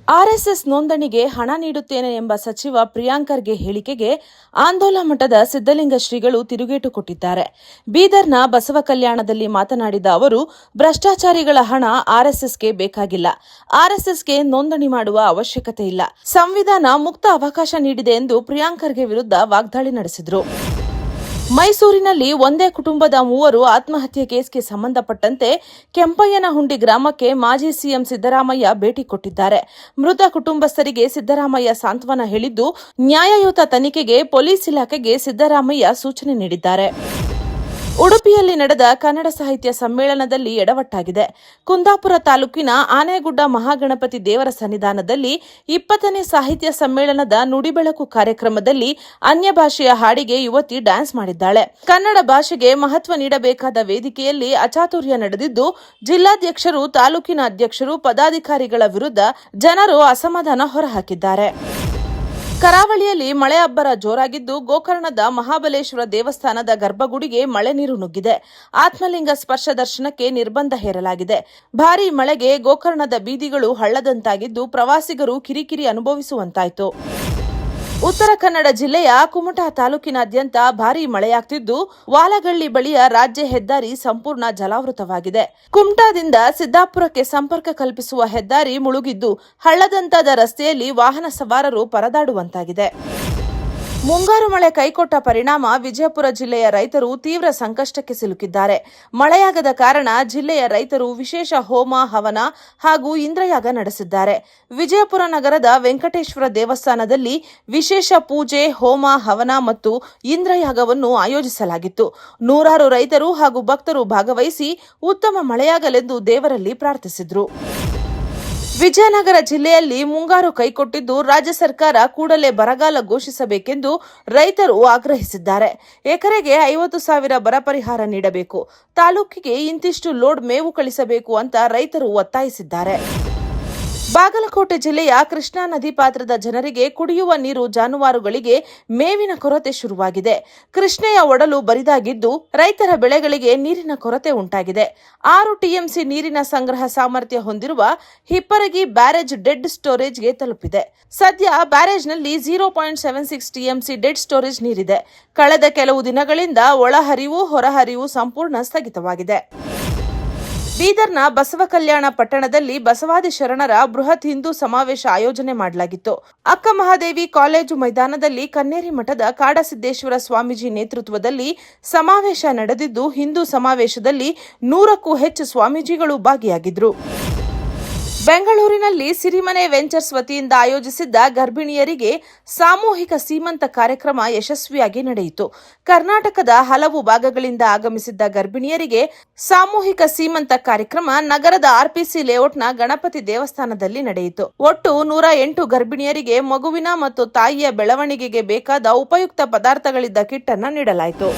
RSS ನೋಂದಣಿಗೆ ಹಣ ನೀಡುತ್ತೇನೆ ಎಂಬ ಸಚಿವ ಪ್ರಿಯಾಂಕ್ ಖರ್ಗೆ ಹೇಳಿಕೆಗೆ ಆಂದೋಲ ಮಠದ ಸಿದ್ದಲಿಂಗ ಶ್ರೀಗಳು ತಿರುಗೇಟು ಕೊಟ್ಟಿದ್ದಾರೆ. ಬೀದರ್ನ ಬಸವ ಕಲ್ಯಾಣದಲ್ಲಿ ಮಾತನಾಡಿದ ಅವರು, ಭ್ರಷ್ಟಾಚಾರಿಗಳ ಹಣ ಆರ್ಎಸ್ಎಸ್ಗೆ ಬೇಕಾಗಿಲ್ಲ. ಆರ್ಎಸ್ಎಸ್ಗೆ ನೋಂದಣಿ ಮಾಡುವ ಅವಶ್ಯಕತೆ ಇಲ್ಲ. ಸಂವಿಧಾನ ಮುಕ್ತ ಅವಕಾಶ ನೀಡಿದೆ ಎಂದು ಪ್ರಿಯಾಂಕ್ ಖರ್ಗೆ ವಿರುದ್ಧ ವಾಗ್ದಾಳಿ ನಡೆಸಿದರು. ಮೈಸೂರಿನಲ್ಲಿ ಒಂದೇ ಕುಟುಂಬದ ಮೂವರು ಆತ್ಮಹತ್ಯೆ ಕೇಸ್ಗೆ ಸಂಬಂಧಪಟ್ಟಂತೆ ಕೆಂಪಯ್ಯನಹುಂಡಿ ಗ್ರಾಮಕ್ಕೆ ಮಾಜಿ ಸಿಎಂ ಸಿದ್ದರಾಮಯ್ಯ ಭೇಟಿ ಕೊಟ್ಟಿದ್ದಾರೆ. ಮೃತ ಕುಟುಂಬಸ್ಥರಿಗೆ ಸಿದ್ದರಾಮಯ್ಯ ಸಾಂತ್ವನ ಹೇಳಿದ್ದು, ನ್ಯಾಯಯುತ ತನಿಖೆಗೆ ಪೊಲೀಸ್ ಇಲಾಖೆಗೆ ಸಿದ್ದರಾಮಯ್ಯ ಸೂಚನೆ ನೀಡಿದ್ದಾರೆ. ಉಡುಪಿಯಲ್ಲಿ ನಡೆದ ಕನ್ನಡ ಸಾಹಿತ್ಯ ಸಮ್ಮೇಳನದಲ್ಲಿ ಎಡವಟ್ಟಾಗಿದೆ. ಕುಂದಾಪುರ ತಾಲೂಕಿನ ಆನೆಗುಡ್ಡ ಮಹಾಗಣಪತಿ ದೇವರ ಸನ್ನಿಧಾನದಲ್ಲಿ 20ನೇ ಸಾಹಿತ್ಯ ಸಮ್ಮೇಳನದ ನುಡಿಬೆಳಕು ಕಾರ್ಯಕ್ರಮದಲ್ಲಿ ಅನ್ಯ ಭಾಷೆಯ ಹಾಡಿಗೆ ಯುವತಿ ಡ್ಯಾನ್ಸ್ ಮಾಡಿದ್ದಾಳೆ. ಕನ್ನಡ ಭಾಷೆಗೆ ಮಹತ್ವ ನೀಡಬೇಕಾದ ವೇದಿಕೆಯಲ್ಲಿ ಅಚಾತುರ್ಯ ನಡೆದಿದ್ದು, ಜಿಲ್ಲಾಧ್ಯಕ್ಷರು, ತಾಲೂಕಿನ ಅಧ್ಯಕ್ಷರು, ಪದಾಧಿಕಾರಿಗಳ ವಿರುದ್ಧ ಜನರು ಅಸಮಾಧಾನ ಹೊರಹಾಕಿದ್ದಾರೆ. ಕರಾವಳಿಯಲ್ಲಿ ಮಳೆ ಅಬ್ಬರ ಜೋರಾಗಿದ್ದು, ಗೋಕರ್ಣದ ಮಹಾಬಲೇಶ್ವರ ದೇವಸ್ಥಾನದ ಗರ್ಭಗುಡಿಗೆ ಮಳೆ ನೀರು ನುಗ್ಗಿದೆ. ಆತ್ಮಲಿಂಗ ಸ್ಪರ್ಶ ದರ್ಶನಕ್ಕೆ ನಿರ್ಬಂಧ ಹೇರಲಾಗಿದೆ. ಭಾರೀ ಮಳೆಗೆ ಗೋಕರ್ಣದ ಬೀದಿಗಳು ಹಳ್ಳದಂತಾಗಿದ್ದು, ಪ್ರವಾಸಿಗರು ಕಿರಿಕಿರಿ ಅನುಭವಿಸುವಂತಾಯಿತು. ಉತ್ತರ ಕನ್ನಡ ಜಿಲ್ಲೆಯ ಕುಮಟಾ ತಾಲೂಕಿನಾದ್ಯಂತ ಭಾರೀ ಮಳೆಯಾಗ್ತಿದ್ದು, ವಾಲಗಳ್ಳಿ ಬಳಿಯ ರಾಜ್ಯ ಹೆದ್ದಾರಿ ಸಂಪೂರ್ಣ ಜಲಾವೃತವಾಗಿದೆ. ಕುಮಟಾದಿಂದ ಸಿದ್ದಾಪುರಕ್ಕೆ ಸಂಪರ್ಕ ಕಲ್ಪಿಸುವ ಹೆದ್ದಾರಿ ಮುಳುಗಿದ್ದು, ಹಳ್ಳದಂತಾದ ರಸ್ತೆಯಲ್ಲಿ ವಾಹನ ಸವಾರರು ಪರದಾಡುವಂತಾಗಿದೆ. ಮುಂಗಾರು ಮಳೆ ಕೈಕೊಟ್ಟ ಪರಿಣಾಮ ವಿಜಯಪುರ ಜಿಲ್ಲೆಯ ರೈತರು ತೀವ್ರ ಸಂಕಷ್ಟಕ್ಕೆ ಸಿಲುಕಿದ್ದಾರೆ. ಮಳೆಯಾಗದ ಕಾರಣ ಜಿಲ್ಲೆಯ ರೈತರು ವಿಶೇಷ ಹೋಮ, ಹವನ ಹಾಗೂ ಇಂದ್ರಯಾಗ ನಡೆಸಿದ್ದಾರೆ. ವಿಜಯಪುರ ನಗರದ ವೆಂಕಟೇಶ್ವರ ದೇವಸ್ಥಾನದಲ್ಲಿ ವಿಶೇಷ ಪೂಜೆ, ಹೋಮ, ಹವನ ಮತ್ತು ಇಂದ್ರಯಾಗವನ್ನು ಆಯೋಜಿಸಲಾಗಿತ್ತು. ನೂರಾರು ರೈತರು ಹಾಗೂ ಭಕ್ತರು ಭಾಗವಹಿಸಿ ಉತ್ತಮ ಮಳೆಯಾಗಲೆಂದು ದೇವರಲ್ಲಿ ಪ್ರಾರ್ಥಿಸಿದರು. ವಿಜಯನಗರ ಜಿಲ್ಲೆಯಲ್ಲಿ ಮುಂಗಾರು ಕೈಕೊಟ್ಟಿದ್ದು, ರಾಜ್ಯ ಸರ್ಕಾರ ಕೂಡಲೇ ಬರಗಾಲ ಘೋಷಿಸಬೇಕೆಂದು ರೈತರು ಆಗ್ರಹಿಸಿದ್ದಾರೆ. ಎಕರೆಗೆ 50,000 ಬರ ಪರಿಹಾರ ನೀಡಬೇಕು, ತಾಲೂಕಿಗೆ ಇಂತಿಷ್ಟು ಲೋಡ್ ಮೇವು ಕಳಿಸಬೇಕು ಅಂತ ರೈತರು ಒತ್ತಾಯಿಸಿದ್ದಾರೆ. ಬಾಗಲಕೋಟೆ ಜಿಲ್ಲೆಯ ಕೃಷ್ಣಾ ನದಿ ಪಾತ್ರದ ಜನರಿಗೆ ಕುಡಿಯುವ ನೀರು, ಜಾನುವಾರುಗಳಿಗೆ ಮೇವಿನ ಕೊರತೆ ಶುರುವಾಗಿದೆ. ಕೃಷ್ಣೆಯ ಒಡಲು ಬರಿದಾಗಿದ್ದು, ರೈತರ ಬೆಳೆಗಳಿಗೆ ನೀರಿನ ಕೊರತೆ ಉಂಟಾಗಿದೆ. 6 ಟಿಎಂಸಿ ನೀರಿನ ಸಂಗ್ರಹ ಸಾಮರ್ಥ್ಯ ಹೊಂದಿರುವ ಹಿಪ್ಪರಗಿ ಬ್ಯಾರೇಜ್ ಡೆಡ್ ಸ್ಟೋರೇಜ್ಗೆ ತಲುಪಿದೆ. ಸದ್ಯ ಬ್ಯಾರೇಜ್ನಲ್ಲಿ 0.76 ಟಿಎಂಸಿ ಡೆಡ್ ಸ್ಟೋರೇಜ್ ನೀರಿದೆ. ಕಳೆದ ಕೆಲವು ದಿನಗಳಿಂದ ಒಳಹರಿವು, ಹೊರಹರಿವು ಸಂಪೂರ್ಣ ಸ್ಥಗಿತವಾಗಿದೆ. ಬೀದರ್ನ ಬಸವ ಕಲ್ಯಾಣ ಪಟ್ಟಣದಲ್ಲಿ ಬಸವಾದಿ ಶರಣರ ಬೃಹತ್ ಹಿಂದೂ ಸಮಾವೇಶ ಆಯೋಜನೆ ಮಾಡಲಾಗಿತ್ತು. ಅಕ್ಕ ಮಹಾದೇವಿ ಕಾಲೇಜು ಮೈದಾನದಲ್ಲಿ ಕನ್ನೇರಿ ಮಠದ ಕಾಡಸಿದ್ದೇಶ್ವರ ಸ್ವಾಮೀಜಿ ನೇತೃತ್ವದಲ್ಲಿ ಸಮಾವೇಶ ನಡೆದಿದ್ದು, ಹಿಂದೂ ಸಮಾವೇಶದಲ್ಲಿ 100ಕ್ಕೂ ಹೆಚ್ಚು ಸ್ವಾಮೀಜಿಗಳು ಭಾಗಿಯಾಗಿದ್ದರು. ಬೆಂಗಳೂರಿನಲ್ಲಿ ಸಿರಿಮನೆ ವೆಂಚರ್ಸ್ ವತಿಯಿಂದ ಆಯೋಜಿಸಿದ್ದ ಗರ್ಭಿಣಿಯರಿಗೆ ಸಾಮೂಹಿಕ ಸೀಮಂತ ಕಾರ್ಯಕ್ರಮ ಯಶಸ್ವಿಯಾಗಿ ನಡೆಯಿತು. ಕರ್ನಾಟಕದ ಹಲವು ಭಾಗಗಳಿಂದ ಆಗಮಿಸಿದ್ದ ಗರ್ಭಿಣಿಯರಿಗೆ ಸಾಮೂಹಿಕ ಸೀಮಂತ ಕಾರ್ಯಕ್ರಮ ನಗರದ ಆರ್ಪಿಸಿ ಲೇಔಟ್ನ ಗಣಪತಿ ದೇವಸ್ಥಾನದಲ್ಲಿ ನಡೆಯಿತು. ಒಟ್ಟು 108 ಗರ್ಭಿಣಿಯರಿಗೆ ಮಗುವಿನ ಮತ್ತು ತಾಯಿಯ ಬೆಳವಣಿಗೆಗೆ ಬೇಕಾದ ಉಪಯುಕ್ತ ಪದಾರ್ಥಗಳಿದ್ದ ಕಿಟ್ ಅನ್ನು ನೀಡಲಾಯಿತು.